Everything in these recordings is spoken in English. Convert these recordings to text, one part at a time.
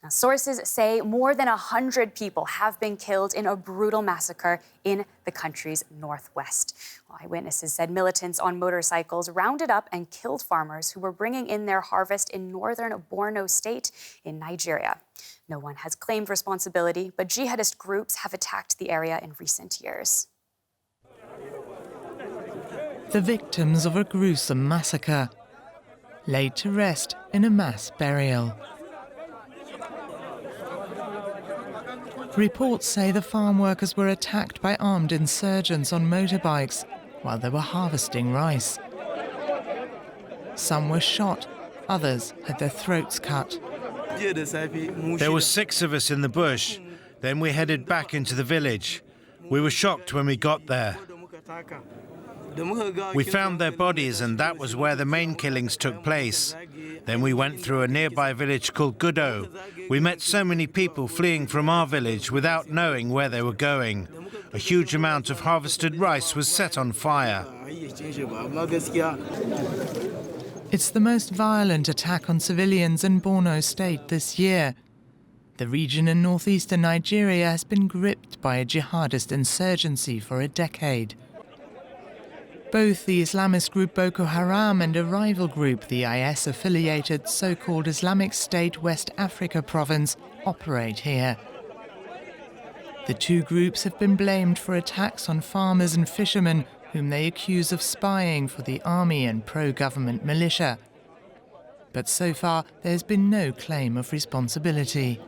Now, sources say more than 100 people have been killed in a brutal massacre in the country's northwest. Well, eyewitnesses said militants on motorcycles rounded up and killed farmers who were bringing in their harvest in northern Borno State in Nigeria. No one has claimed responsibility, but jihadist groups have attacked the area in recent years. The victims of a gruesome massacre, laid to rest in a mass burial. Reports say the farm workers were attacked by armed insurgents on motorbikes while they were harvesting rice. Some were shot, others had their throats cut. There were 6 of us in the bush. Then we headed back into the village. We were shocked when we got there. We found their bodies, and that was where the main killings took place. Then we went through a nearby village called Gudo. We met so many people fleeing from our village without knowing where they were going. A huge amount of harvested rice was set on fire. It's the most violent attack on civilians in Borno State this year. The region in northeastern Nigeria has been gripped by a jihadist insurgency for a decade. Both the Islamist group Boko Haram and a rival group, the IS-affiliated so-called Islamic State West Africa province, operate here. The two groups have been blamed for attacks on farmers and fishermen, whom they accuse of spying for the army and pro-government militia. But so far, there's been no claim of responsibility.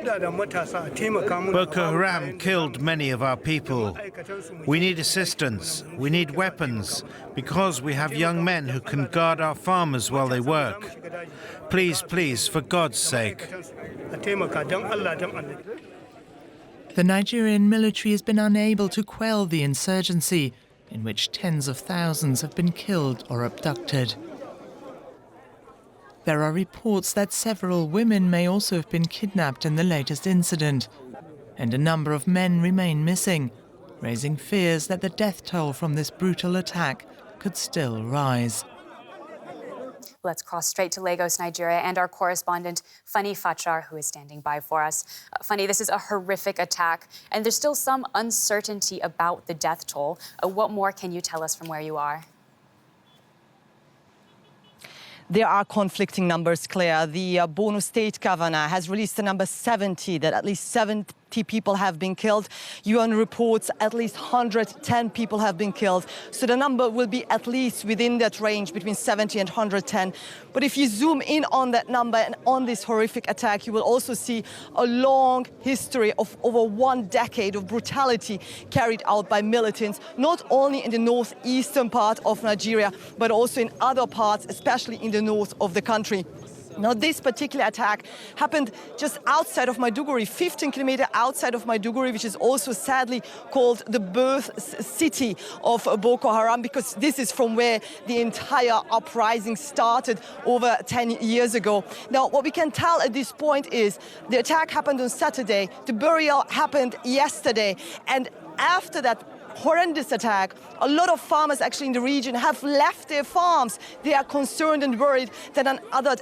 Boko Haram killed many of our people. We need assistance. We need weapons, because we have young men who can guard our farmers while they work. Please, please, for God's sake. The Nigerian military has been unable to quell the insurgency, in which tens of thousands have been killed or abducted. There are reports that several women may also have been kidnapped in the latest incident, and a number of men remain missing, raising fears that the death toll from this brutal attack could still rise. Let's cross straight to Lagos, Nigeria, and our correspondent, Funny Fachar, who is standing by for us. Funny, this is a horrific attack, and there's still some uncertainty about the death toll. What more can you tell us from where you are? There are conflicting numbers, Claire. The Borno State governor has released the number 70, that at least 70 people have been killed. UN reports at least 110 people have been killed. So the number will be at least within that range, between 70 and 110. But if you zoom in on that number and on this horrific attack, you will also see a long history of over 1 decade of brutality carried out by militants, not only in the northeastern part of Nigeria, but also in other parts, especially in the north of the country. Now, this particular attack happened just outside of Maiduguri, 15 kilometers outside of Maiduguri, which is also sadly called the birth city of Boko Haram, because this is from where the entire uprising started over 10 years ago. Now, what we can tell at this point is the attack happened on Saturday, the burial happened yesterday, and after that horrendous attack, a lot of farmers actually in the region have left their farms. They are concerned and worried that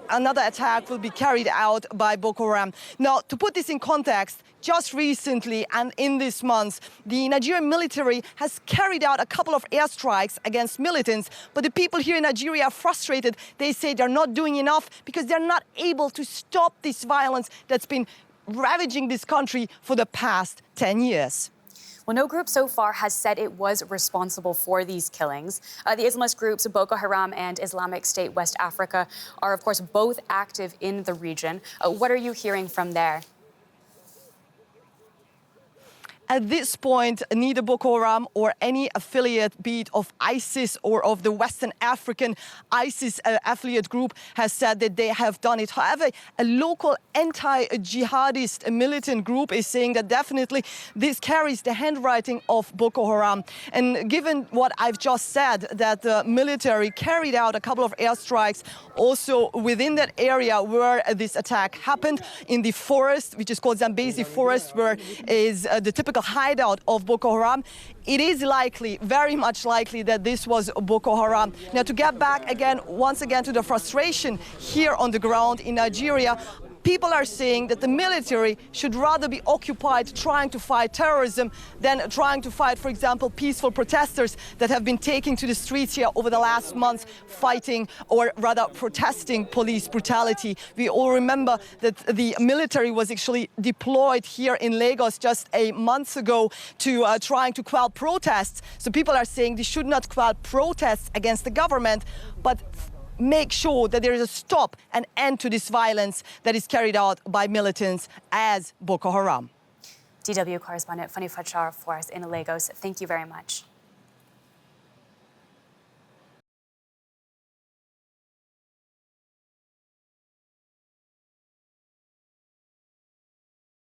another attack will be carried out by Boko Haram. Now, to put this in context, just recently and in this month, the Nigerian military has carried out a couple of airstrikes against militants, but the people here in Nigeria are frustrated. They say they're not doing enough because they're not able to stop this violence that's been ravaging this country for the past 10 years. Well, no group so far has said it was responsible for these killings. The Islamist groups Boko Haram and Islamic State West Africa are, of course, both active in the region. What are you hearing from there? At this point, neither Boko Haram or any affiliate, be it of ISIS or of the Western African ISIS affiliate group, has said that they have done it. However, a local anti-jihadist militant group is saying that definitely this carries the handwriting of Boko Haram. And given what I've just said, that the military carried out a couple of airstrikes also within that area where this attack happened, in the forest, which is called Zambezi Forest, where is the typical hideout of Boko Haram, it is likely, very much likely, that this was Boko Haram. Now, to get back again, once again, to the frustration here on the ground in Nigeria, People are saying that the military should rather be occupied trying to fight terrorism than trying to fight, for example, peaceful protesters that have been taking to the streets here over the last months, fighting or rather protesting police brutality. We all remember that the military was actually deployed here in Lagos just a month ago to trying to quell protests. So people are saying they should not quell protests against the government, but make sure that there is a stop and end to this violence that is carried out by militants as Boko Haram. DW correspondent Funny Fachar for us in Lagos. Thank you very much.